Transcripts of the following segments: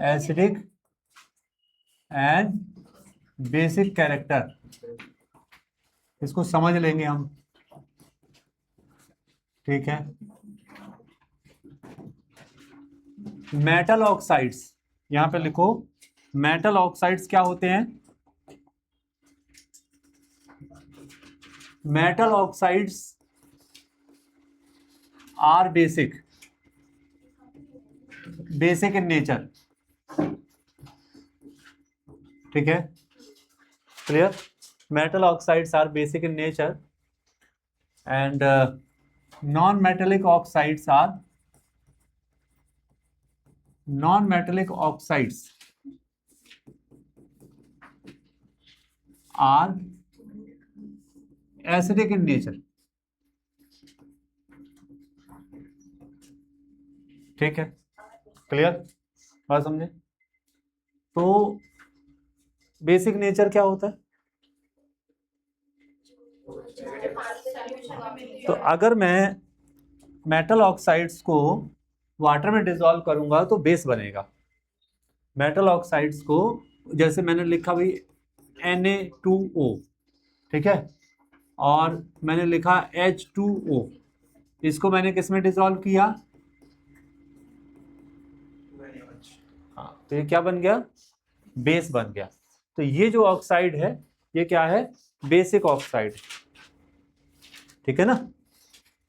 Acidic and basic character, इसको समझ लेंगे हम, ठीक है। मेटल ऑक्साइड्स, यहां पे लिखो, मेटल ऑक्साइड्स क्या होते हैं? Metal oxides are basic, basic in nature, ठीक है, clear. Metal oxides are basic in nature and non metallic oxides are, non metallic oxides are acidic in nature, ठीक है, क्लियर, बात समझे। तो बेसिक नेचर क्या होता है? तो अगर मैं मेटल ऑक्साइड्स को वाटर में डिसॉल्व करूंगा तो बेस बनेगा। मेटल ऑक्साइड्स को जैसे मैंने लिखा भाई Na2O, ठीक है, और मैंने लिखा H2O, इसको मैंने किस में डिसॉल्व किया? हाँ, तो ये क्या बन गया? बेस बन गया। तो ये जो ऑक्साइड है ये क्या है? बेसिक ऑक्साइड, ठीक है ना,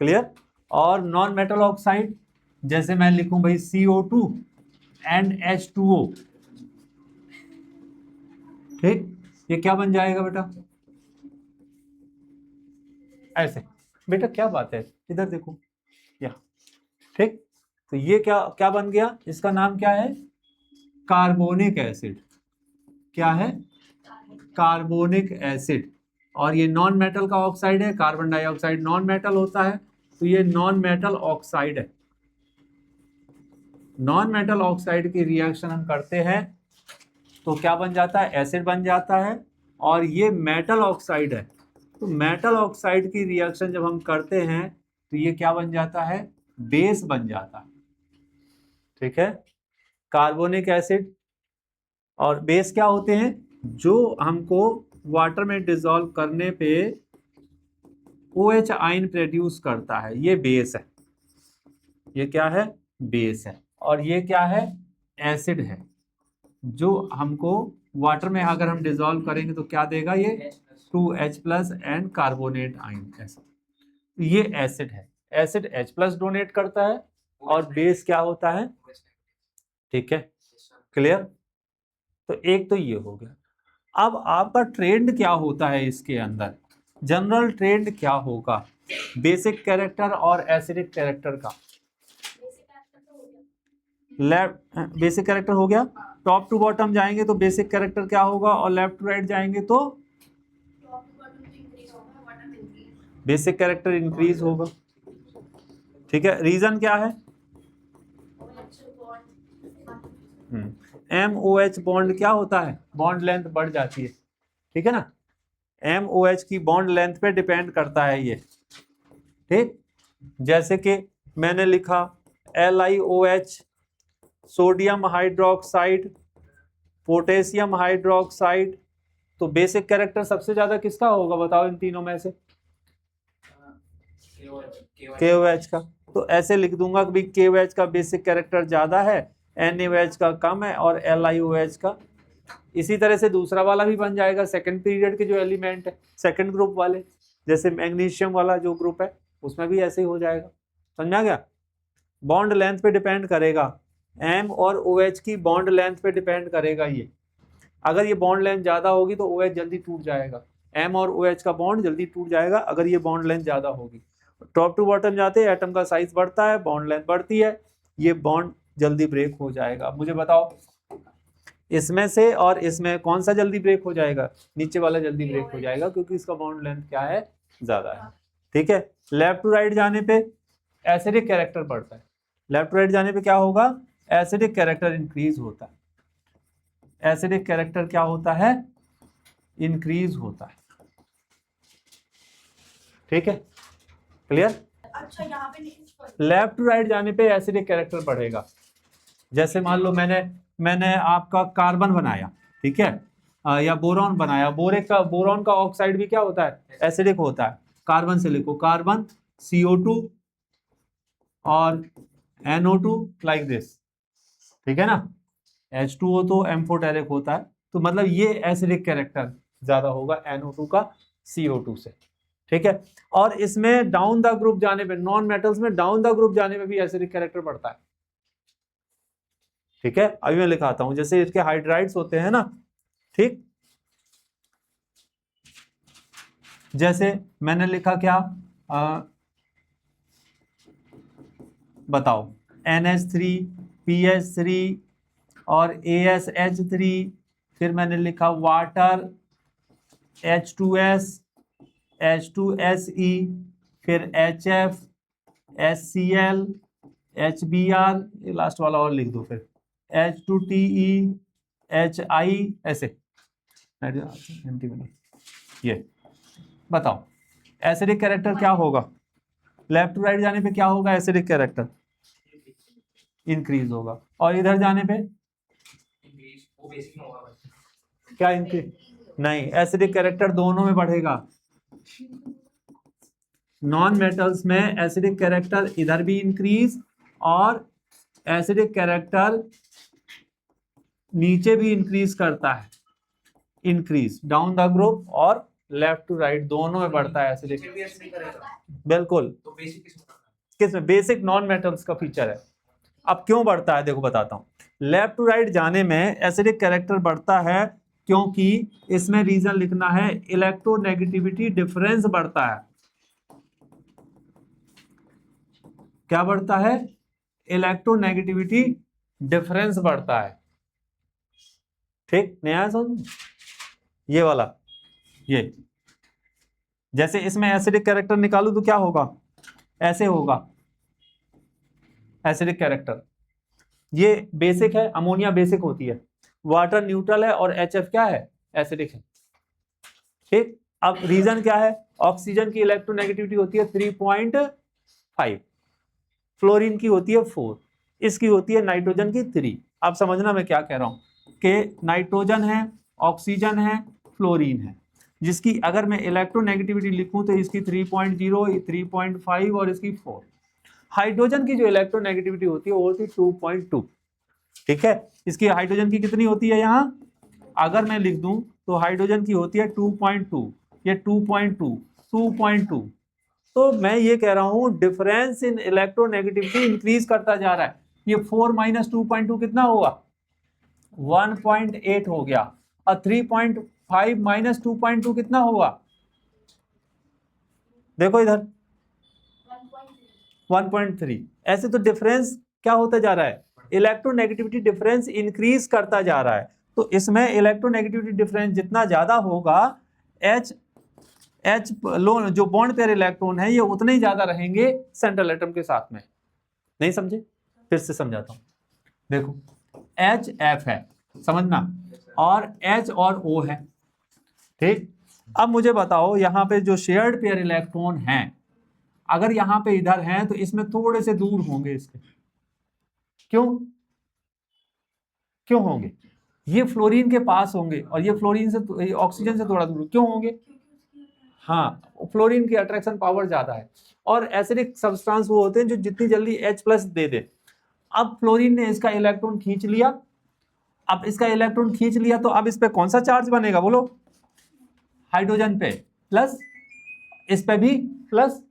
क्लियर। और नॉन मेटल ऑक्साइड जैसे मैं लिखूं भाई CO2 एंड H2O, ठीक, ये क्या बन जाएगा बेटा? ऐसे। बेटा क्या बात है, इधर देखो, यहाँ, ठीक। तो ये क्या क्या बन गया? इसका नाम क्या है? Carbonic acid. क्या है? Carbonic acid. और ये नॉन मेटल का ऑक्साइड है, कार्बन डाइऑक्साइड नॉन मेटल होता है, तो ये नॉन मेटल ऑक्साइड है। नॉन मेटल ऑक्साइड की रिएक्शन हम करते हैं तो क्या बन जाता है? एसिड बन जाता है। और ये मेटल ऑक्साइड है, तो मेटल ऑक्साइड की रिएक्शन जब हम करते हैं तो ये क्या बन जाता है? बेस बन जाता है, ठीक है। कार्बोनिक एसिड और बेस क्या होते हैं? जो हमको वाटर में डिसॉल्व करने पे OH आयन प्रोड्यूस करता है, ये बेस है। ये क्या है? बेस है। और ये क्या है? एसिड है, जो हमको वाटर में अगर हम डिसॉल्व करेंगे तो क्या देगा? ये 2H+ एंड कार्बोनेट आयन, ऐसा। तो ये एसिड है। एसिड H+ डोनेट करता है और बेस क्या होता है? ठीक है, क्लियर। तो एक तो ये हो गया। अब आपका ट्रेंड क्या होता है इसके अंदर? जनरल ट्रेंड क्या होगा बेसिक कैरेक्टर और एसिडिक कैरेक्टर का? लेफ्ट बेसिक कैरेक्टर हो गया, टॉप टू बॉटम जाएंगे तो बेसिक कैरेक्टर क्या होगा, और लेफ्ट टू राइट जाएंगे तो बेसिक कैरेक्टर इंक्रीज होगा, ठीक है। रीजन क्या है? MOH बॉन्ड क्या होता है? बॉन्ड लेंथ बढ़ जाती है, ठीक है ना। MOH की बॉन्ड लेंथ पे डिपेंड करता है ये, ठीक। जैसे कि मैंने लिखा LiOH, sodium hydroxide, potassium hydroxide, तो बेसिक कैरेक्टर सबसे ज्यादा किसका होगा बताओ इन तीनों में से? KOH का। तो ऐसे लिख दूंगा कि KOH का बेसिक कैरेक्टर ज्यादा है, NaOH का कम है, और LiOH का। इसी तरह से दूसरा वाला भी बन जाएगा, सेकंड पीरियड के जो एलिमेंट है सेकंड ग्रुप वाले, जैसे मैग्नीशियम वाला जो ग्रुप है उसमें भी ऐसे ही हो जाएगा। समझा गया? बॉन्ड लेंथ पे डिपेंड करेगा, M और OH की बॉन्ड लेंथ पे डिपेंड करेगा ये। अगर ये बॉन्ड लेंथ ज्यादा होगी तो OH जल्दी टूट जाएगा, M और OH का बॉन्ड जल्दी टूट जाएगा अगर ये बॉन्ड लेंथ ज्यादा होगी। टॉप टू बॉटम जाते हैं एटम का साइज बढ़ता है, बॉन्ड लेंथ बढ़ती है, ये बॉन्ड जल्दी ब्रेक हो जाएगा। मुझे बताओ इसमें से और इसमें कौन सा जल्दी ब्रेक हो जाएगा? नीचे वाला जल्दी ब्रेक हो जाएगा क्योंकि इसका बॉन्ड लेंथ क्या है? ज्यादा है, ठीक है। लेफ्ट टू राइट जाने पे एसिडिक कैरेक्टर बढ़ता है, लेफ्ट टू राइट जाने पे क्या होगा? एसिडिक कैरेक्टर इंक्रीज होता है। एसिडिक कैरेक्टर क्या होता है? इंक्रीज होता है, ठीक है, क्लियर। अच्छा यहाँ पे लेफ्ट टू राइट जाने पे एसिडिक कैरेक्टर बढ़ेगा, जैसे मान लो मैंने आपका कार्बन बनाया, ठीक है, या बोरॉन बनाया। बोरॉन का ऑक्साइड भी क्या होता है, एसिडिक होता है। कार्बन से लिखो, कार्बन CO2 और NO2 लाइक दिस, ठीक है ना। H2O तो एम्फोटेरिक होता है, तो मतलब ये एसिडिक कैरेक्टर ज्यादा होगा NO2 का CO2 से, ठीक है। और इसमें डाउन द ग्रुप जाने पे, नॉन मेटल्स में डाउन द ग्रुप जाने पे भी एसिडिक कैरेक्टर बढ़ता है, ठीक है। अभी मैं लिखाता हूं, जैसे इसके हाइड्राइड्स होते हैं ना, ठीक, जैसे मैंने लिखा क्या, बताओ, NH3 PH3 और ASH3, फिर मैंने लिखा वाटर H2S H2SE, फिर HF HCl HBr, ये लास्ट वाला और लिख दो, फिर H2TE HI, ऐसे। ये बताओ एसिडिक कैरेक्टर क्या होगा, लेफ्ट टू राइट जाने पे क्या होगा, एसिडिक कैरेक्टर इंक्रीज होगा, और इधर जाने पे क्या इंक्रीज, नहीं, एसिडिक कैरेक्टर दोनों में बढ़ेगा। नॉन मेटल्स में एसिडिक कैरेक्टर इधर भी इंक्रीज और एसिडिक कैरेक्टर नीचे भी इंक्रीज करता है, इंक्रीज डाउन द ग्रुप और लेफ्ट टू राइट दोनों में बढ़ता है एसिडिक। बिल्कुल, किसमें, बेसिक नॉन मेटल्स का फीचर है। अब क्यों बढ़ता है देखो बताता हूं। लेफ्ट टू राइट जाने में एसिडिक कैरेक्टर बढ़ता है क्योंकि इसमें रीजन लिखना है, इलेक्ट्रोनेगेटिविटी डिफरेंस बढ़ता है। क्या बढ़ता है, इलेक्ट्रोनेगेटिविटी डिफरेंस बढ़ता है, ठीक। नया सुन, ये वाला, ये जैसे इसमें एसिडिक कैरेक्टर निकालू तो क्या होगा, ऐसे होगा एसिडिक कैरेक्टर। ये बेसिक है, अमोनिया बेसिक होती है, वाटर न्यूट्रल है और HF क्या है, एसिडिक है, ठीक। अब रीजन क्या है, ऑक्सीजन की इलेक्ट्रोनेगेटिविटी होती है 3.5, फ्लोरीन की होती है 4, इसकी होती है नाइट्रोजन की 3। अब समझना मैं क्या कह रहा हूं कि नाइट्रोजन है, ऑक्सीजन है, फ्लोरीन है, जिसकी अगर मैं इलेक्ट्रोनेगेटिविटी लिखूं तो इसकी 3.0, 3.5 और इसकी 4। हाइड्रोजन की जो इलेक्ट्रोनेगेटिविटी होती है वो होती है 2.2, ठीक है। इसकी हाइड्रोजन की कितनी होती है, यहां अगर मैं लिख दूं तो हाइड्रोजन की होती है 2.2, ये 2.2, 2.2। तो मैं ये कह रहा हूं डिफरेंस इन इलेक्ट्रोनेगेटिविटी इंक्रीज करता जा रहा है। ये 4 - 2.2 कितना होगा, 1.8 हो गया, और 3.5 - 2.2 कितना होगा, देखो इधर 1.3। ऐसे तो डिफरेंस क्या होता जा रहा है, इलेक्ट्रोनेगेटिविटी डिफरेंस इंक्रीज करता जा रहा है। तो इसमें इलेक्ट्रोनेगेटिविटी डिफरेंस जितना ज्यादा होगा, H जो बॉन्ड पेयर इलेक्ट्रॉन है ये उतने ही ज्यादा रहेंगे सेंट्रल एटम के साथ में। नहीं समझे, फिर से समझाता हूं, देखो HF है, समझना, और H और O है, ठीक। अब मुझे बताओ यहाँ पे जो शेयर्ड पेयर इलेक्ट्रॉन हैं, अगर यहाँ पे इधर हैं तो इसमें थोड़े से दूर होंगे इसके, क्यों होंगे, ये फ्लोरीन के पास होंगे और ये फ्लोरीन से, ऑक्सीजन से थोड़ा दूर, क्यों होंगे, हाँ, फ्लोरीन की अट्रैक्शन पावर ज्यादा है। और एसिडिक सब्सटेंस वो होते हैं जो जितनी जल्दी H+ दे दे। अब फ्लोरीन ने इसका इलेक्ट्रॉन खींच लिया, अब इसका इलेक्ट्रॉन खींच लिया तो अब इस पे कौन सा चार्ज बनेगा बोलो, हाइड्रोजन पे प्लस, इस पे भी प्लस,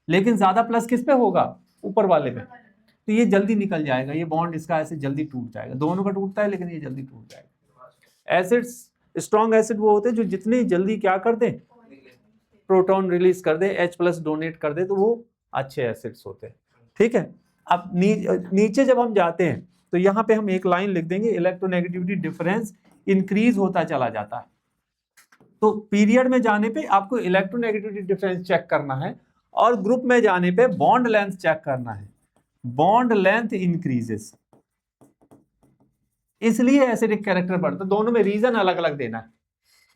लेकिन ज्यादा प्लस किस पे होगा, ऊपर वाले पे। तो ये जल्दी निकल जाएगा, ये बॉन्ड इसका ऐसे जल्दी टूट जाएगा, दोनों का टूटता है लेकिन ये जल्दी टूट जाएगा। एसिड्स, स्ट्रॉन्ग एसिड वो होते हैं जो जितनी जल्दी क्या कर दे, प्रोटॉन रिलीज कर दे, H+ डोनेट कर दे, तो वो अच्छे एसिड्स होते हैं, ठीक है। अब नीचे जब हम जाते हैं तो यहाँ पे हम एक लाइन लिख देंगे, इलेक्ट्रोनेगेटिविटी डिफरेंस इंक्रीज होता चला जाता है। तो पीरियड में जाने पे आपको इलेक्ट्रोनेगेटिविटी डिफरेंस चेक करना है, और ग्रुप में जाने पे बॉन्ड लेंथ चेक करना है, बॉन्ड लेंथ इंक्रीजेस, इसलिए एसिडिक कैरेक्टर बढ़ता है। दोनों में रीजन अलग अलग देना है,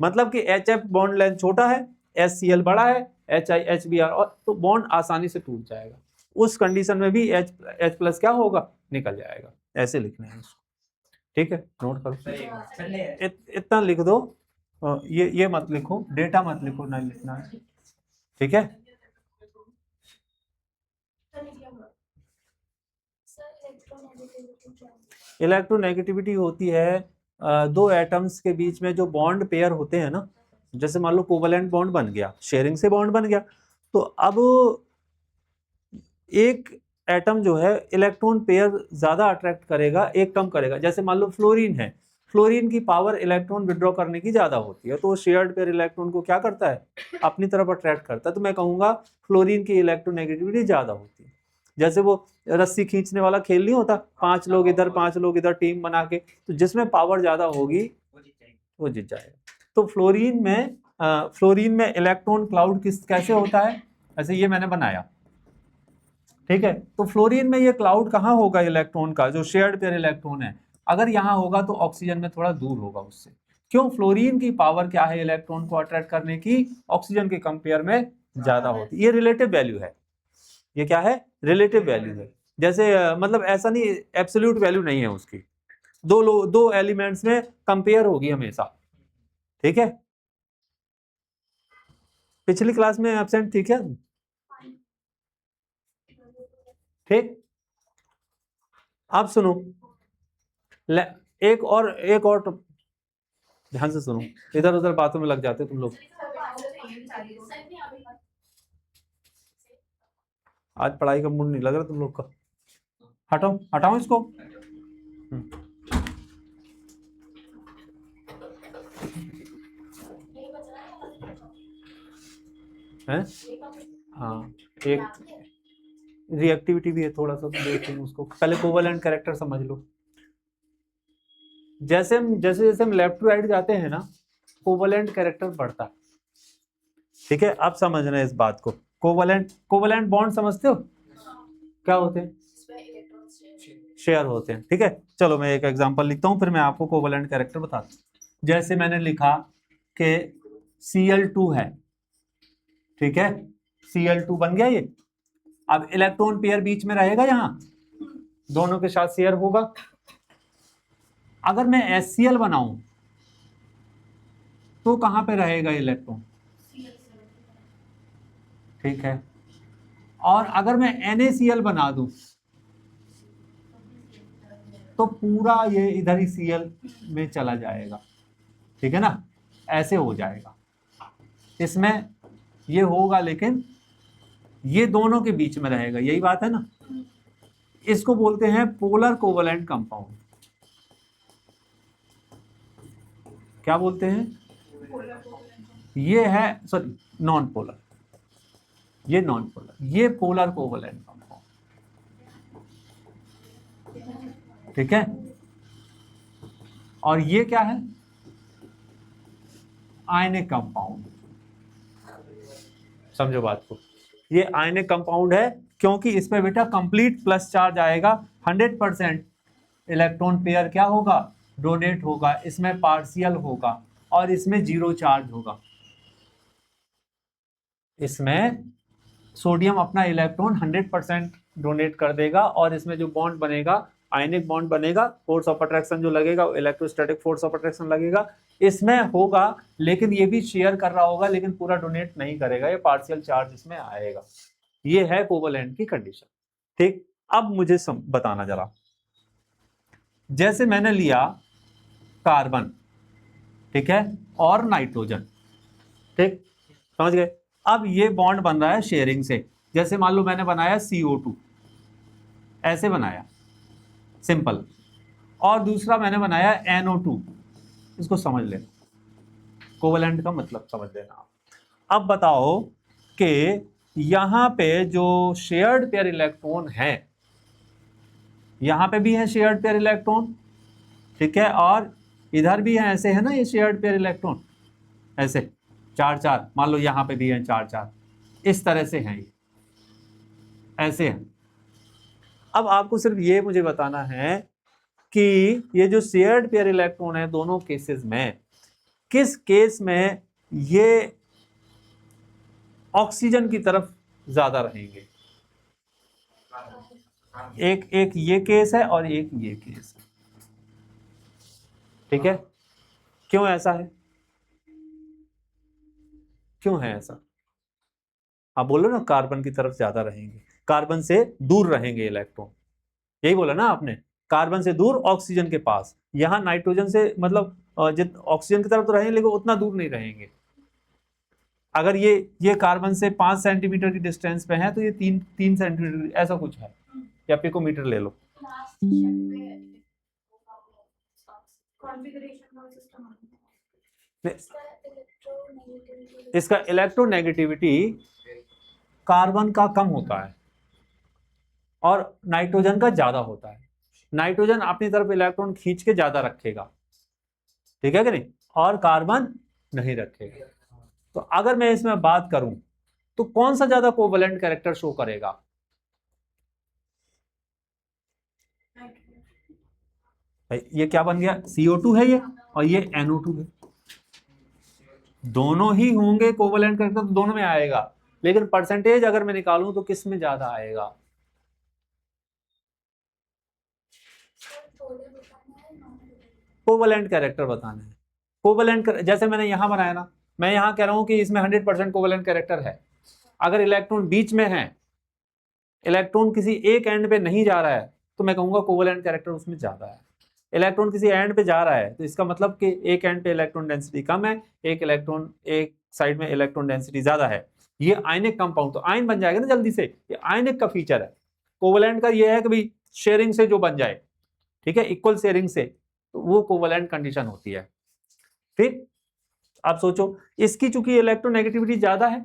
मतलब कि HF बॉन्ड लेंथ छोटा है, HCl बड़ा है, HI HBr, और तो बॉन्ड आसानी से टूट जाएगा। उस कंडीशन में भी H प्लस क्या होगा, निकल जाएगा। ऐसे लिखना है इसको, ठीक है, नोट करो। इतना लिख दो, ये मत लिखो, डेटा मत लिखो, नहीं लिखना है, ठीक है। इलेक्ट्रोनेगेटिविटी होती है दो एटम्स के बीच में जो बॉन्ड पेयर होते हैं ना, जैसे मान लो कोवलेंट बॉन्ड बन गया, शेयरिंग से बॉन्ड बन गया, तो अब एक एटम जो है इलेक्ट्रॉन पेयर ज्यादा अट्रैक्ट करेगा, एक कम करेगा। जैसे मान लो फ्लोरीन है, फ्लोरीन की पावर इलेक्ट्रॉन विड्रॉ करने की ज्यादा होती है, तो शेयर्ड पेयर इलेक्ट्रॉन को क्या करता है, अपनी तरफ अट्रैक्ट करता है। तो मैं कहूंगा फ्लोरीन की इलेक्ट्रोनेगेटिविटी ज्यादा होती है। जैसे वो रस्सी खींचने वाला खेल नहीं होता, 5 लोग इधर 5 लोग इधर टीम बना के, तो जिसमें पावर ज्यादा होगी वो जीत जाएगा। तो फ्लोरीन में इलेक्ट्रॉन क्लाउड कैसे होता है, ऐसे ये मैंने बनाया, ठीक है। तो फ्लोरीन में ये क्लाउड कहाँ होगा इलेक्ट्रॉन का, जो शेयर्ड पेयर इलेक्ट्रॉन है, अगर यहाँ होगा तो ऑक्सीजन में थोड़ा दूर होगा उससे। क्यों, फ्लोरीन की पावर क्या है इलेक्ट्रॉन को अट्रैक्ट करने की, ऑक्सीजन के कंपेयर में ज्यादा होती है। ये रिलेटिव वैल्यू है, ये क्या है, रिलेटिव वैल्यू है। जैसे मतलब ऐसा नहीं, एब्सोल्यूट वैल्यू नहीं है उसकी, दो एलिमेंट्स में कंपेयर होगी हमेशा, ठीक है। पिछली क्लास में एब्सेंट थी क्या, ठीक। अब सुनो, एक और ध्यान से सुनो, इधर उधर बातों में लग जाते तुम लोग। आज पढ़ाई का मूड नहीं लग रहा तुम लोग का, हटाओ हटाओ इसको। हैं, हाँ, एक रिएक्टिविटी भी है थोड़ा सा, तो देखते हैं उसको। पहले कोवलेंट कैरेक्टर समझ लो। जैसे हम लेफ्ट टू राइट जाते हैं ना, कोवलेंट कैरेक्टर बढ़ता है, ठीक है। आप समझना है इस बात को। कोवलेंट बॉन्ड समझते हो क्या होते हैं, शेयर होते हैं, ठीक है। चलो मैं एक एग्जांपल लिखता हूं, फिर मैं आपको कोवलेंट कैरेक्टर बताता हूं। जैसे मैंने लिखा कि Cl2 है, ठीक है, Cl2 बन गया ये। अब इलेक्ट्रॉन पेयर बीच में रहेगा, यहां दोनों के साथ शेयर होगा। अगर मैं HCl बनाऊं तो कहां पे रहेगा इलेक्ट्रॉन, ठीक है। और अगर मैं NaCl बना दूं तो पूरा ये इधर ही Cl में चला जाएगा, ठीक है ना, ऐसे हो जाएगा। इसमें ये होगा, लेकिन ये दोनों के बीच में रहेगा, यही बात है ना। इसको बोलते हैं पोलर कोवलेंट कंपाउंड। क्या बोलते हैं, ये है सॉरी नॉन पोलर, ये नॉन पोलर, ये पोलर कोवलेंट कंपाउंड, ठीक है। और ये क्या है, आयनिक कंपाउंड। समझो बात को, ये आयनिक कंपाउंड है क्योंकि इसमें बेटा कंप्लीट प्लस चार्ज आएगा, 100% इलेक्ट्रॉन पेयर क्या होगा, डोनेट होगा, इसमें पार्शियल होगा और इसमें 0 चार्ज होगा। इसमें सोडियम अपना इलेक्ट्रॉन 100% डोनेट कर देगा और इसमें जो बॉन्ड बनेगा, आयनिक बॉन्ड बनेगा, फोर्स ऑफ अट्रैक्शन जो लगेगा, इलेक्ट्रोस्टैटिक फोर्स ऑफ अट्रैक्शन लगेगा, इसमें होगा। लेकिन ये भी शेयर कर रहा होगा, लेकिन पूरा डोनेट नहीं करेगा, ये पार्शियल चार्ज इसमें आएगा। ये है कोवलेंट की कंडीशन, ठीक। अब मुझे बताना जरा, जैसे मैंने लिया कार्बन, ठीक है, और नाइट्रोजन, ठीक, समझ गए। अब ये बॉन्ड बन रहा है शेयरिंग से। जैसे मान लो मैंने बनाया CO2, ऐसे बनाया सिंपल, और दूसरा मैंने बनाया NO2, इसको समझ लेना, कोवलेंट का मतलब समझ लेना। अब बताओ कि यहां पे जो शेयर्ड पेयर इलेक्ट्रॉन है, यहां पे भी है शेयर्ड पेयर इलेक्ट्रॉन, ठीक है, और इधर भी है, ऐसे है ना ये शेयर्ड पेयर इलेक्ट्रॉन, ऐसे 4-4, मान लो यहां पे भी है 4-4, इस तरह से हैं ये, ऐसे हैं। अब आपको सिर्फ ये मुझे बताना है कि ये जो शेयर्ड पेयर इलेक्ट्रॉन है दोनों केसेस में, किस केस में ये ऑक्सीजन की तरफ ज्यादा रहेंगे, एक एक ये केस है और एक ये केस है, ठीक है। क्यों ऐसा है, क्यों है ऐसा? आप बोलो ना कार्बन की तरफ ज्यादा रहेंगे, कार्बन से दूर रहेंगे इलेक्ट्रॉन, यही बोला ना आपने, कार्बन से दूर ऑक्सीजन के पास। यहां नाइट्रोजन से मतलब ऑक्सीजन की तरफ तो रहेंगे लेकिन उतना दूर नहीं रहेंगे। अगर ये कार्बन से 5 सेंटीमीटर की डिस्टेंस पे है तो ये 3 सेंटीमीटर ऐसा कुछ है, या पिकोमीटर ले लो। इसका इलेक्ट्रोनेगेटिविटी कार्बन का कम होता है और नाइट्रोजन का ज्यादा होता है। नाइट्रोजन अपनी तरफ इलेक्ट्रॉन खींच के ज्यादा रखेगा, ठीक है कि नहीं, और कार्बन नहीं रखेगा। तो अगर मैं इसमें बात करूं तो कौन सा ज्यादा कोवलेंट कैरेक्टर शो करेगा? ये क्या बन गया, CO2 है ये, और ये NO2 है। दोनों ही होंगे कोवलेंट कैरेक्टर, तो दोनों में आएगा, लेकिन परसेंटेज अगर मैं निकालूं तो किस में ज्यादा आएगा? कोवलेंट कैरेक्टर बताना है। कोवलेंट जैसे मैंने यहां बनाया ना, मैं यहां कह रहा हूं कि इसमें 100% कोवलेंट कैरेक्टर है। अगर इलेक्ट्रॉन बीच में है, इलेक्ट्रॉन किसी एक एंड पे नहीं जा रहा है, तो मैं कहूंगा कोवलेंट कैरेक्टर उसमें ज्यादा है। इलेक्ट्रॉन किसी एंड पे जा रहा है तो इसका मतलब कि एक एंड पे इलेक्ट्रॉन डेंसिटी कम है, एक साइड में इलेक्ट्रॉन डेंसिटी ज्यादा है। ये आयनिक कंपाउंड, तो आयन बन जाएगा ना जल्दी से, ये आयनिक का फीचर है। कोवलेंट का ये है कि भाई शेयरिंग से जो बन जाए, ठीक है, इक्वल शेयरिंग से, तो वो कोवलेंट कंडीशन होती है। ठीक, आप सोचो इसकी चूंकि इलेक्ट्रोनेगेटिविटी ज्यादा है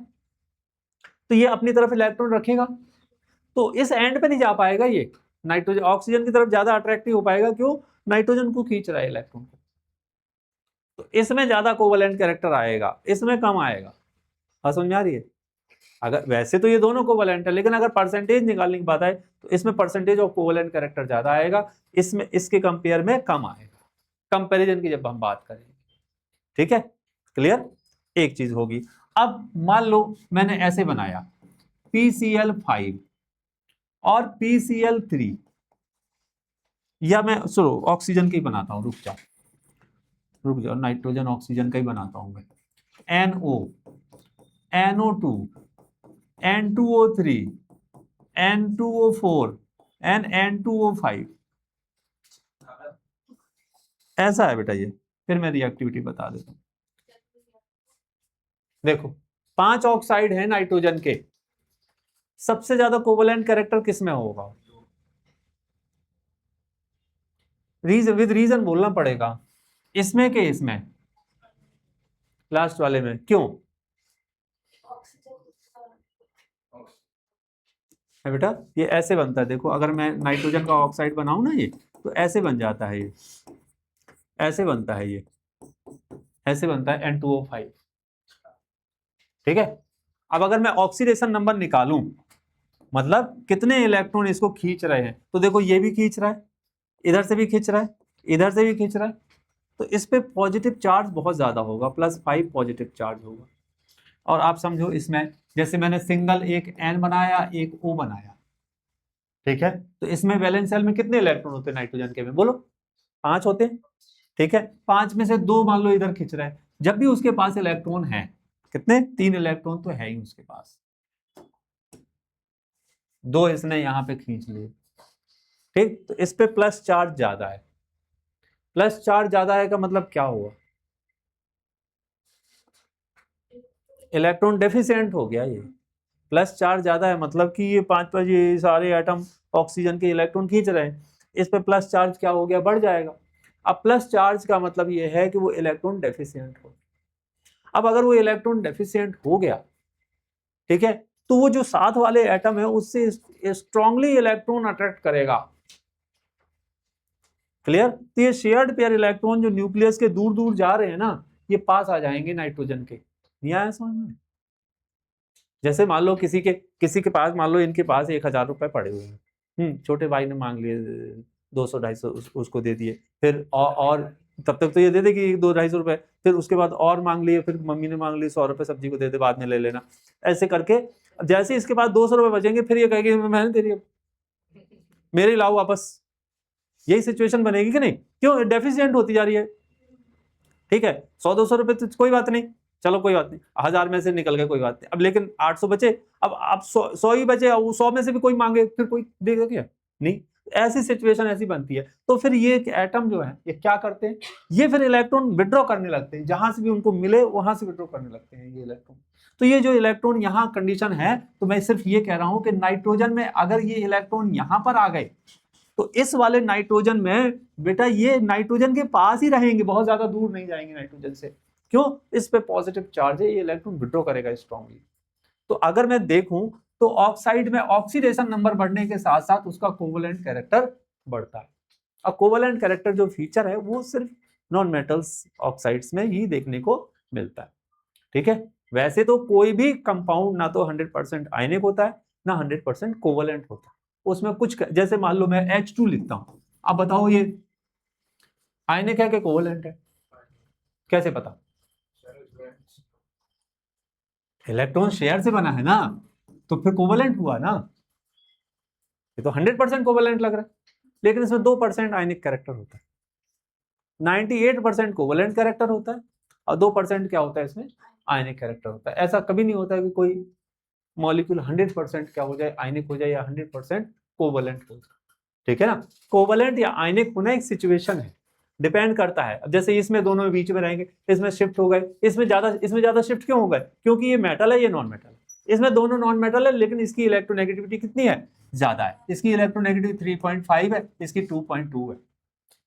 तो ये अपनी तरफ इलेक्ट्रॉन रखेगा, तो इस एंड पे नहीं जा पाएगा, ये नाइट्रोजन ऑक्सीजन की तरफ ज्यादा अट्रैक्टिव हो पाएगा। क्यों? नाइट्रोजन को खींच रहा है इलेक्ट्रॉन को, तो इसमें ज्यादा कोवलेंट कैरेक्टर आएगा, इसमें कम आएगा। हाँ, समझ आ रही है? अगर वैसे तो ये दोनों कोवलेंट है, लेकिन अगर परसेंटेज निकालने की बात आए तो इसमें परसेंटेज ऑफ कोवलेंट कैरेक्टर ज्यादा आएगा, इसमें इसके कंपेयर में कम आएगा, कंपैरिजन की जब हम बात करेंगे। ठीक है, क्लियर? एक चीज होगी। अब मान लो मैंने ऐसे बनाया PCl5 और PCl3, या मैं सुनो ऑक्सीजन का ही बनाता हूं, रुक जाओ, नाइट्रोजन ऑक्सीजन का ही बनाता हूं मैं। NO, NO2, N2O3, N2O4 and N2O5, ऐसा है बेटा ये। फिर मैं रिएक्टिविटी बता देता हूं। देखो 5 ऑक्साइड है नाइट्रोजन के, सबसे ज्यादा कोवलेंट कैरेक्टर किसमें होगा? विद रीजन बोलना पड़ेगा, इसमें के इसमें, लास्ट वाले में। क्यों है बेटा? ये ऐसे बनता है, देखो अगर मैं नाइट्रोजन का ऑक्साइड बनाऊं ना, ये तो ऐसे बन जाता है, ये ऐसे बनता है, ये ऐसे बनता है N2O5। ठीक है, अब अगर मैं ऑक्सीडेशन नंबर निकालूं, मतलब कितने इलेक्ट्रॉन इसको खींच रहे हैं, तो देखो ये भी खींच रहा है, इधर से भी खींच रहा है, इधर से भी खींच रहा है, तो इस पे पॉजिटिव चार्ज बहुत ज्यादा होगा, +5 पॉजिटिव चार्ज होगा। और आप समझो इसमें, जैसे मैंने सिंगल एक N बनाया, एक O बनाया, ठीक है, तो इसमें वैलेंस शेल में कितने इलेक्ट्रॉन होते हैं नाइट्रोजन के में? बोलो, 5 होते हैं। ठीक है, 5 में से 2 मान लो इधर खींच रहा है, जब भी उसके पास इलेक्ट्रॉन है, कितने? 3 इलेक्ट्रॉन तो है ही उसके पास, 2 इसने यहां पे खींच लिए। ठीक, तो इस पे प्लस चार्ज ज्यादा है। प्लस चार्ज ज्यादा है का मतलब क्या हुआ? इलेक्ट्रॉन डेफिशिएंट हो गया ये। प्लस चार्ज ज्यादा है मतलब कि ये 5 ये सारे एटम ऑक्सीजन के इलेक्ट्रॉन खींच रहे हैं, इस पे प्लस चार्ज क्या हो गया? बढ़ जाएगा। अब प्लस चार्ज का मतलब ये है कि वो इलेक्ट्रॉन डेफिशिएंट हो। अब अगर वो इलेक्ट्रॉन डेफिशिएंट हो गया, ठीक है, तो वो जो साथ वाले एटम है उससे स्ट्रांगली इलेक्ट्रॉन अट्रैक्ट करेगा। क्लियर? तो ये शेयर्ड पेयर इलेक्ट्रॉन जो न्यूक्लियस के दूर दूर जा रहे हैं ना, ये पास आ जाएंगे नाइट्रोजन के। नहीं आया समझ में? जैसे मान लो किसी के पास, मान लो इनके पास 1000 रुपए पड़े हुए हैं, छोटे भाई ने मांग लिए 200-250 उसको दे दिए, फिर और तब तक तो ये दे दे कि 200-250 रुपए, फिर उसके बाद और मांग लिए, फिर मम्मी ने मांग ली 100 रुपए, सब्जी को दे दे, बाद में ले लेना, ऐसे करके जैसे इसके पास 200 रुपए बचेंगे, फिर ये कहेगी मैंने दे दिया, मेरे लाओ वापस, यही सिचुएशन बनेगी कि नहीं? क्यों? डेफिशिएंट होती जा रही है। ठीक है, 100-200 रुपए तो कोई बात नहीं, चलो कोई बात नहीं, 1000 में से निकल गए कोई बात नहीं, अब लेकिन 800 बचे, अब आप 100 ही बचे, 100 में से भी कोई मांगे, फिर कोई देगा क्या? नहीं, ऐसी सिचुएशन ऐसी बनती है। तो फिर ये एटम जो है ये क्या करते हैं, ये फिर इलेक्ट्रॉन विड्रॉ करने लगते हैं, जहां से भी उनको मिले वहां से विड्रॉ करने लगते हैं ये इलेक्ट्रॉन। तो ये जो इलेक्ट्रॉन यहाँ कंडीशन है, तो मैं सिर्फ ये कह रहा हूं कि नाइट्रोजन में अगर ये इलेक्ट्रॉन यहां पर आ गए तो इस वाले नाइट्रोजन में बेटा ये नाइट्रोजन के पास ही रहेंगे, बहुत ज्यादा दूर नहीं जाएंगे नाइट्रोजन से। क्यों? इस पे पॉजिटिव चार्ज है, ये इलेक्ट्रॉन विड्रॉ करेगा स्ट्रांगली। तो अगर मैं देखूं तो ऑक्साइड में ऑक्सीडेशन नंबर बढ़ने के साथ साथ उसका कोवलेंट कैरेक्टर बढ़ता है। और कोवलेंट कैरेक्टर जो फीचर है वो सिर्फ नॉन मेटल्स ऑक्साइड्स में ही देखने को मिलता है। ठीक है, वैसे तो कोई भी कंपाउंड ना तो 100% आयनिक होता है ना 100% कोवलेंट होता है, उसमें कुछ, जैसे मान लो मैं H2 लिखता हूं, अब बताओ ये आयनिक है कि कोवलेंट है? कैसे पता? इलेक्ट्रॉन शेयर से बना है ना, तो फिर कोवलेंट हुआ ना, ये तो 100% कोवलेंट लग रहा है, लेकिन इसमें 2% आयनिक कैरेक्टर होता है, 98% कोवलेंट कैरेक्टर होता है और 2% क्या होता है इसमें? आयनिक कैरेक्टर होता है। ऐसा कभी नहीं होता कि कोई मॉलिक्यूल 100% क्या हो जाए, आयनिक हो जाए या 100% कोवलेंट हो जाए। ठीक है ना, कोवलेंट या आयनिक होना एक सिचुएशन है, डिपेंड करता है। अब जैसे इसमें दोनों में बीच में रहेंगे, इसमें शिफ्ट हो गए, इसमें ज्यादा शिफ्ट क्यों हो गए? क्योंकि ये मेटल है, ये नॉन मेटल है, इसमें दोनों नॉन मेटल है, लेकिन इसकी इलेक्ट्रोनेगेटिविटी कितनी है? ज्यादा है, इसकी इलेक्ट्रोनेगेटिविटी 3.5 है, इसकी 2.2 है,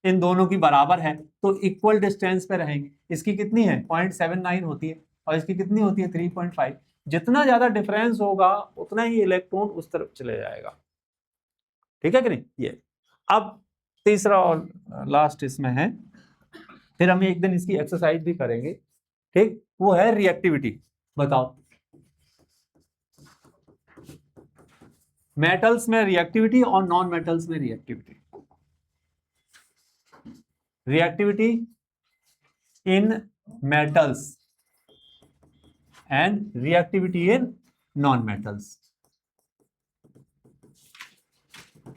इन दोनों की बराबर है तो इक्वल डिस्टेंस पे रहेंगे। इसकी कितनी है? 0.79 होती है और इसकी कितनी होती है? 3.5। जितना ज्यादा डिफरेंस होगा उतना ही इलेक्ट्रॉन उस तरफ चले जाएगा। ठीक है कि नहीं? ये अब तीसरा और लास्ट इसमें है, फिर हम एक दिन इसकी एक्सरसाइज भी करेंगे। ठीक, वो है रिएक्टिविटी। बताओ मेटल्स में रिएक्टिविटी और नॉन मेटल्स में reactivity. Reactivity in metals and reactivity in non metals.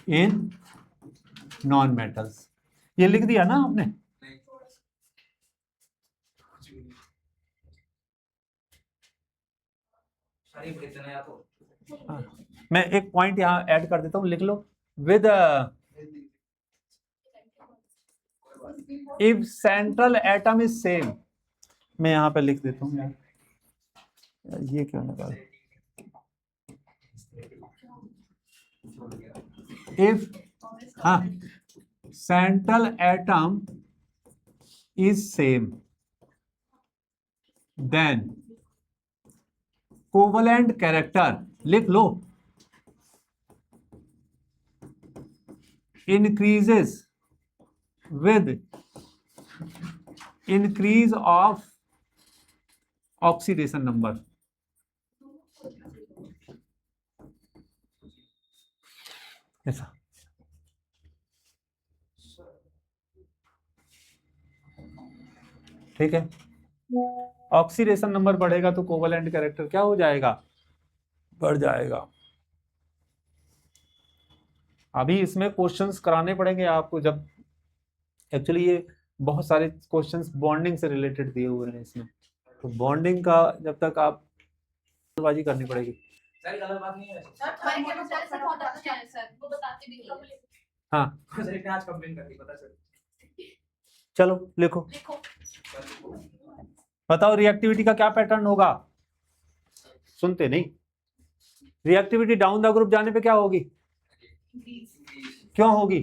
In non metals ये लिख दिया ना आपने? हाँ, मैं एक पॉइंट यहाँ ऐड कर देता हूँ, लिख लो, with if central atom is same. मैं यहाँ पे लिख देता हूँ यार, ये क्यों निकाल, इफ हाँ central atom is same then covalent character, लिख लो, increases with increase of oxidation number। ऐसा ठीक है, ऑक्सीडेशन नंबर बढ़ेगा तो कोवलेंट कैरेक्टर क्या हो जाएगा? बढ़ जाएगा। अभी इसमें क्वेश्चंस कराने पड़ेंगे आपको, जब एक्चुअली ये बहुत सारे क्वेश्चंस बॉन्डिंग से रिलेटेड दिए हुए हैं इसमें, तो बॉन्डिंग का जब तक आप बाजी करनी पड़ेगी। हाँ चलो लिखो, बताओ रिएक्टिविटी का क्या पैटर्न होगा? सुनते नहीं, रिएक्टिविटी डाउन द ग्रुप जाने पे क्या होगी? क्यों होगी?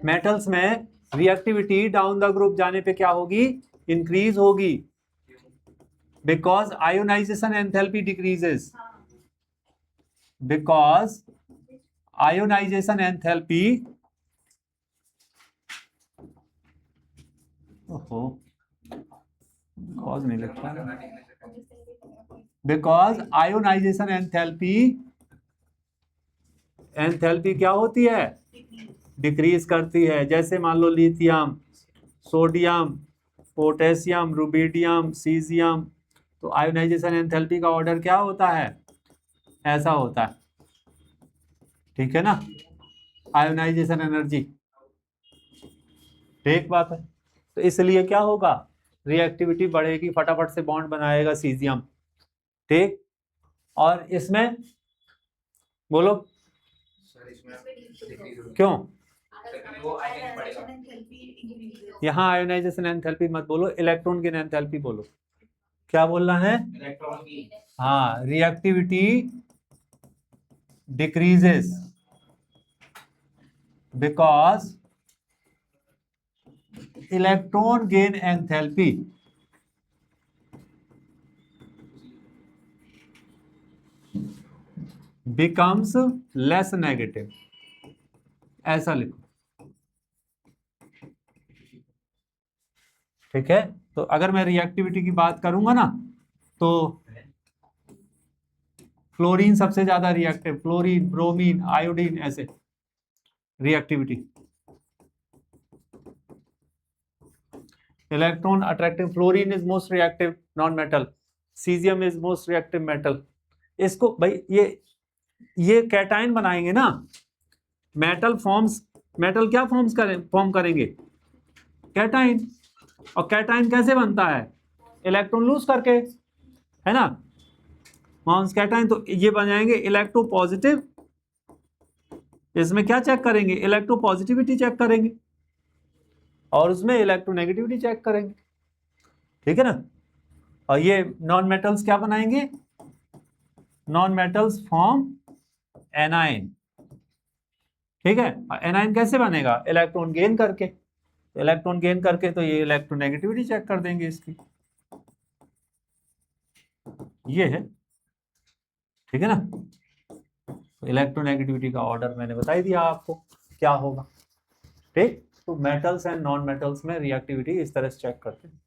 मेटल्स में रिएक्टिविटी डाउन द ग्रुप जाने पे क्या होगी? इंक्रीज होगी, because ionisation enthalpy decreases, because ionisation enthalpy, ओहो बिकॉज नहीं लिखता, बिकॉज आयोनाइजेशन एंथैल्पी, एंथैल्पी क्या होती है? डिक्रीज करती है। जैसे मान लो lithium, sodium, potassium, rubidium, caesium, तो आयोनाइजेशन एंथैल्पी का ऑर्डर क्या होता है? ऐसा होता है। ठीक है ना, आयोनाइजेशन एनर्जी, ठीक बात है। तो इसलिए क्या होगा, रिएक्टिविटी बढ़ेगी, फटाफट से बॉन्ड बनाएगा सीजियम, ठीक। और इसमें बोलो क्यों, यहाँ आयोनाइजेशन एंथैल्पी मत बोलो, इलेक्ट्रॉन की एंथैल्पी बोलो। क्या बोलना है, इलेक्ट्रॉन की। हाँ, reactivity decreases because electron gain enthalpy becomes less negative, ऐसा लिखो, ठीक है। तो अगर मैं रिएक्टिविटी की बात करूंगा ना, तो फ्लोरीन सबसे ज्यादा रिएक्टिव, फ्लोरीन, ब्रोमीन, आयोडीन, ऐसे reactivity. Electron attractive, fluorine is most reactive non metal, caesium is most reactive metal. इसको भाई ये कैटायन बनाएंगे ना, मेटल फॉर्म्स, मेटल क्या फॉर्म करेंगे, कैटायन। और कैटायन कैसे बनता है, इलेक्ट्रॉन लूज करके, है ना, फॉर्म्स कैटायन। तो ये बन जाएंगे इलेक्ट्रो पॉजिटिव, इसमें क्या चेक करेंगे, इलेक्ट्रो पॉजिटिविटी चेक करेंगे, और उसमें इलेक्ट्रोनेगेटिविटी चेक करेंगे, ठीक है ना। और ये नॉन मेटल्स क्या बनाएंगे, नॉन मेटल्स फॉर्म एनाइन, ठीक है। एनाइन कैसे बनेगा, इलेक्ट्रॉन गेन करके, इलेक्ट्रॉन गेन करके, तो ये इलेक्ट्रोनेगेटिविटी चेक कर देंगे इसकी, ये है, ठीक है ना। तो इलेक्ट्रोनेगेटिविटी का ऑर्डर मैंने बता ही दिया आपको क्या होगा, ठीक। तो मेटल्स एंड नॉन मेटल्स में रिएक्टिविटी इस तरह से चेक करते हैं।